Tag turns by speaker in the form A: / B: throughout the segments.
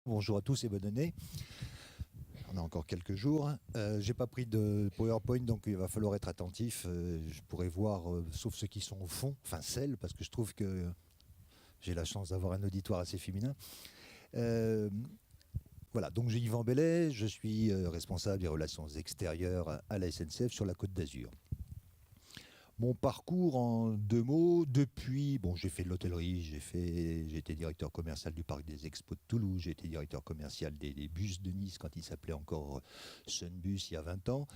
A: Bonjour à tous et bonne année. On a encore quelques jours. J'ai pas pris de PowerPoint, donc il va falloir être attentif. Je pourrais voir, sauf ceux qui sont au fond, enfin celles, parce que je trouve que j'ai la chance d'avoir un auditoire assez féminin. Voilà, donc j'ai Yvan Bellet, je suis responsable des relations extérieures à la SNCF sur la Côte d'Azur. Mon parcours en 2 mots, depuis, bon, j'ai fait de l'hôtellerie, j'ai été directeur commercial du parc des Expos de Toulouse, j'ai été directeur commercial des bus de Nice quand il s'appelait encore Sunbus il y a 20 ans.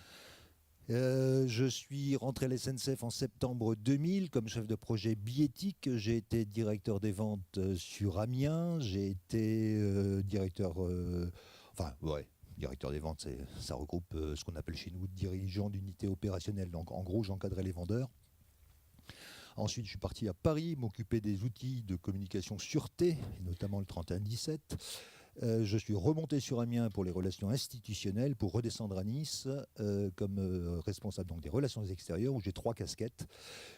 A: Je suis rentré à la SNCF en septembre 2000 comme chef de projet billettique. J'ai été directeur des ventes sur Amiens, j'ai été directeur des ventes, ça regroupe ce qu'on appelle chez nous dirigeant d'unité opérationnelle. Donc en gros, j'encadrais les vendeurs. Ensuite, je suis parti à Paris m'occuper des outils de communication sûreté, notamment le 3117. Je suis remonté sur Amiens pour les relations institutionnelles, pour redescendre à Nice comme responsable donc, des relations extérieures, où j'ai 3 casquettes.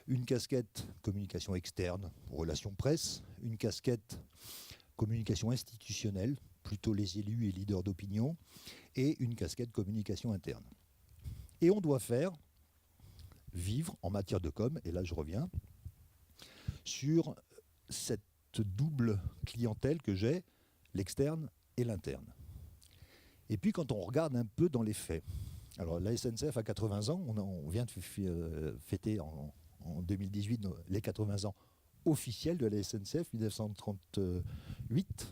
A: Une casquette communication externe, relations presse. Une casquette communication institutionnelle, plutôt les élus et leaders d'opinion, et une casquette communication interne. Et on doit vivre en matière de com, et là je reviens, sur cette double clientèle que j'ai, l'externe et l'interne. Et puis quand on regarde un peu dans les faits, alors la SNCF a 80 ans, on vient de fêter en 2018 les 80 ans officiels de la SNCF, 1938.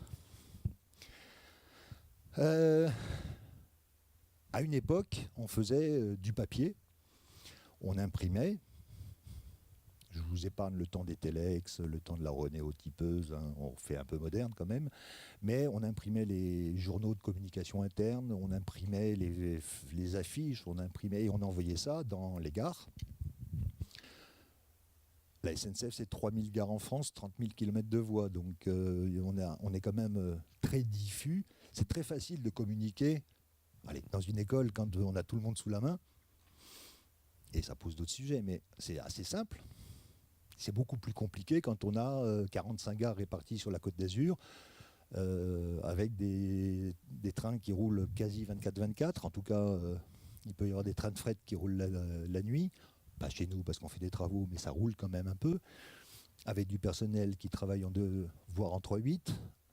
A: À une époque, on faisait du papier, on imprimait. Je vous épargne le temps des téléx, le temps de la renéotypeuse, hein, on fait un peu moderne quand même, mais on imprimait les journaux de communication interne, on imprimait les affiches, on imprimait et on envoyait ça dans les gares. La SNCF, c'est 3000 gares en France, 30 000 km de voies, donc on est quand même très diffus. C'est très facile de communiquer. Allez, dans une école, quand on a tout le monde sous la main, et ça pose d'autres sujets, mais c'est assez simple. C'est beaucoup plus compliqué quand on a 45 gares réparties sur la Côte d'Azur, avec des trains qui roulent quasi 24-24. En tout cas, il peut y avoir des trains de fret qui roulent la nuit. Pas chez nous parce qu'on fait des travaux, mais ça roule quand même un peu. Avec du personnel qui travaille en 2, voire en 3-8,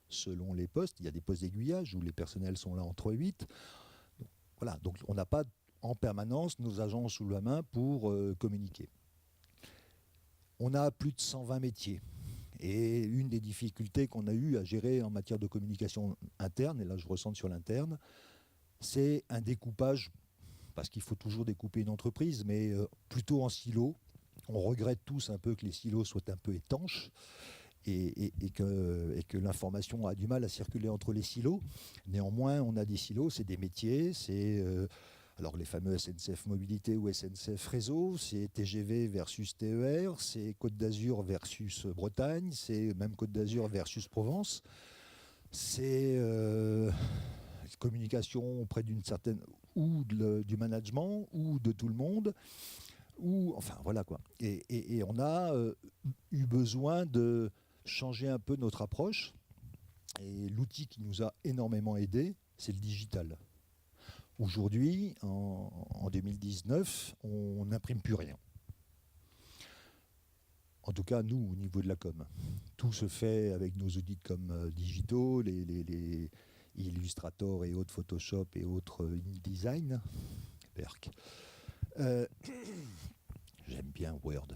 A: selon les postes. Il y a des postes d'aiguillage où les personnels sont là en 3-8. Voilà, donc on n'a pas en permanence nos agents sous la main pour communiquer. On a plus de 120 métiers. Et une des difficultés qu'on a eu à gérer en matière de communication interne, et là je ressens sur l'interne, c'est un découpage, parce qu'il faut toujours découper une entreprise, mais plutôt en silos. On regrette tous un peu que les silos soient un peu étanches et que l'information a du mal à circuler entre les silos. Néanmoins, on a des silos, c'est des métiers, c'est... alors les fameux SNCF Mobilité ou SNCF Réseau, c'est TGV versus TER, c'est Côte d'Azur versus Bretagne, c'est même Côte d'Azur versus Provence. C'est communication auprès d'une certaine... ou du management, ou de tout le monde, ou... Enfin, voilà quoi. Et on a eu besoin de changer un peu notre approche. Et l'outil qui nous a énormément aidé, c'est le digital. Aujourd'hui, en 2019, on n'imprime plus rien. En tout cas, nous, au niveau de la com. Tout se fait avec nos outils de com digitaux, les Illustrator et autres Photoshop et autres InDesign. Perc. J'aime bien Word.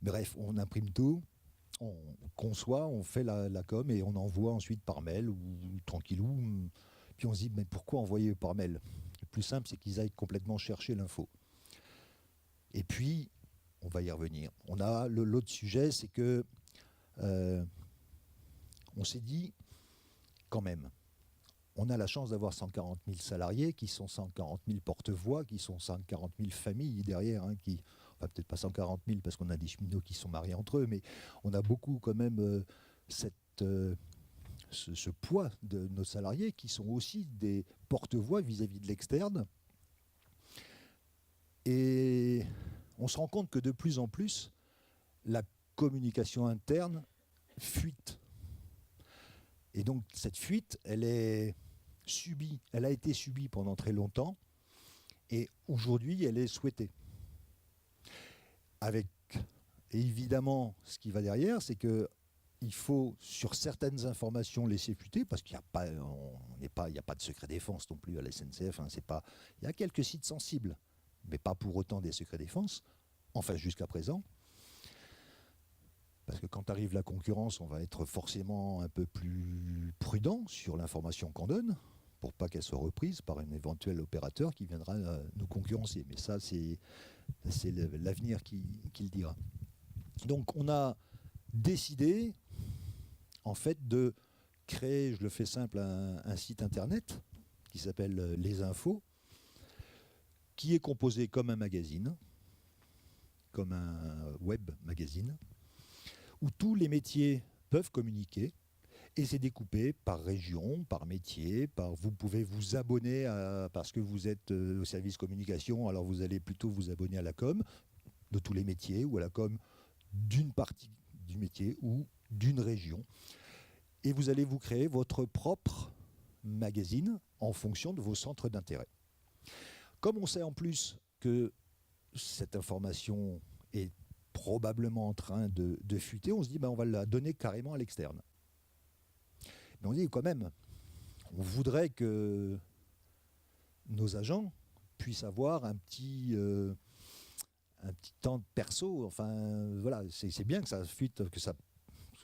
A: Bref, on imprime tout, on conçoit, on fait la com et on envoie ensuite par mail ou tranquillou. Puis on se dit, mais pourquoi envoyer par mail? Le plus simple, c'est qu'ils aillent complètement chercher l'info. Et puis, on va y revenir. On a l'autre sujet, c'est que on s'est dit, quand même, on a la chance d'avoir 140 000 salariés, qui sont 140 000 porte-voix, qui sont 140 000 familles derrière, hein, qui, enfin peut-être pas 140 000 parce qu'on a des cheminots qui sont mariés entre eux, mais on a beaucoup quand même ce poids de nos salariés qui sont aussi des porte-voix vis-à-vis de l'externe. Et on se rend compte que de plus en plus, la communication interne fuite. Et donc cette fuite, elle a été subie pendant très longtemps, et aujourd'hui, elle est souhaitée. Avec, évidemment, ce qui va derrière, c'est que il faut, sur certaines informations, laisser fuiter, parce qu'il n'y a pas de secret défense non plus à la SNCF. Hein, il y a quelques sites sensibles, mais pas pour autant des secrets défense, enfin jusqu'à présent. Parce que quand arrive la concurrence, on va être forcément un peu plus prudent sur l'information qu'on donne, pour pas qu'elle soit reprise par un éventuel opérateur qui viendra nous concurrencer. Mais ça, c'est l'avenir qui le dira. Donc on a décidé, en fait, de créer, je le fais simple, un site internet qui s'appelle Les Infos, qui est composé comme un magazine, comme un web magazine, où tous les métiers peuvent communiquer, et c'est découpé par région, par métier, vous pouvez vous abonner parce que vous êtes au service communication, alors vous allez plutôt vous abonner à la com de tous les métiers, ou à la com d'une partie du métier ou d'une région. Et vous allez vous créer votre propre magazine en fonction de vos centres d'intérêt. Comme on sait en plus que cette information est probablement en train de fuiter, on se dit on va la donner carrément à l'externe. Mais on dit quand même, on voudrait que nos agents puissent avoir un petit temps de perso. Enfin, voilà, c'est bien que ça fuite,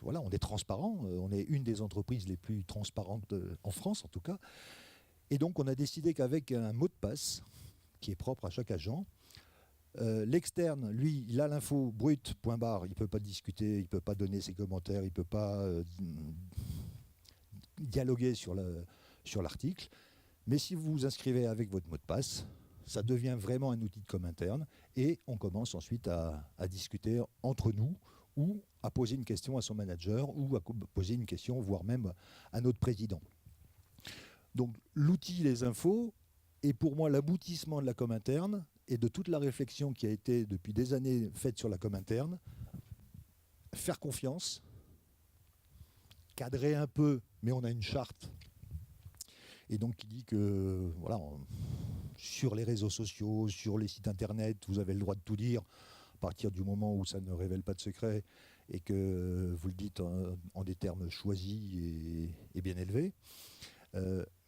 A: voilà, on est transparent. On est une des entreprises les plus transparentes en France, en tout cas. Et donc, on a décidé qu'avec un mot de passe qui est propre à chaque agent, l'externe, lui, il a l'info brute, point barre. Il ne peut pas discuter, il ne peut pas donner ses commentaires, il ne peut pas dialoguer sur l'article. Mais si vous vous inscrivez avec votre mot de passe, ça devient vraiment un outil de com interne, et on commence ensuite à discuter entre nous, ou à poser une question à son manager, ou à poser une question, voire même à notre président. Donc l'outil Les Infos est pour moi l'aboutissement de la com interne et de toute la réflexion qui a été depuis des années faite sur la com interne. Faire confiance, cadrer un peu, mais on a une charte. Et donc qui dit que voilà, sur les réseaux sociaux, sur les sites internet, vous avez le droit de tout dire à partir du moment où ça ne révèle pas de secret et que vous le dites en des termes choisis et bien élevés.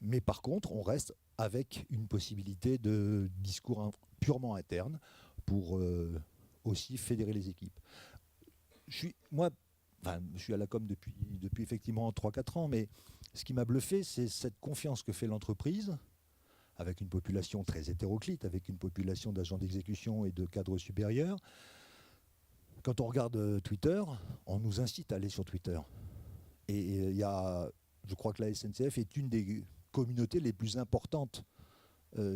A: Mais par contre, on reste avec une possibilité de discours purement interne pour aussi fédérer les équipes. Je suis à la com depuis effectivement 3-4 ans, mais ce qui m'a bluffé, c'est cette confiance que fait l'entreprise, avec une population très hétéroclite, avec une population d'agents d'exécution et de cadres supérieurs. Quand on regarde Twitter, on nous incite à aller sur Twitter. Et je crois que la SNCF est une des communautés les plus importantes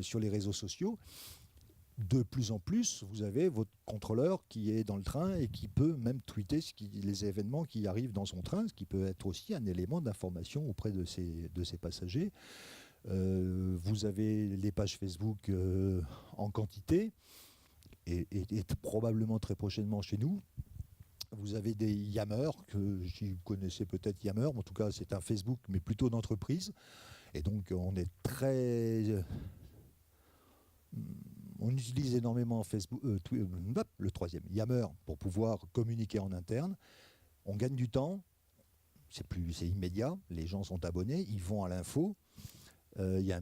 A: sur les réseaux sociaux. De plus en plus, vous avez votre contrôleur qui est dans le train et qui peut même tweeter les événements qui arrivent dans son train, ce qui peut être aussi un élément d'information auprès de ses passagers. Vous avez les pages Facebook en quantité, et probablement très prochainement chez nous. Vous avez des Yammer, que vous connaissez peut-être Yammer, en tout cas c'est un Facebook, mais plutôt d'entreprise. Et donc on est on utilise énormément Facebook, le troisième, Yammer, pour pouvoir communiquer en interne. On gagne du temps, c'est immédiat, les gens sont abonnés, ils vont à l'info. Il y a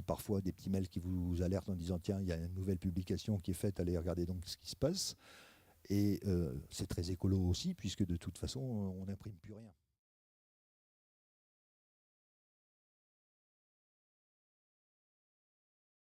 A: parfois des petits mails qui vous alertent en disant tiens, il y a une nouvelle publication qui est faite, allez regarder donc ce qui se passe. Et c'est très écolo aussi, puisque de toute façon, on n'imprime plus rien.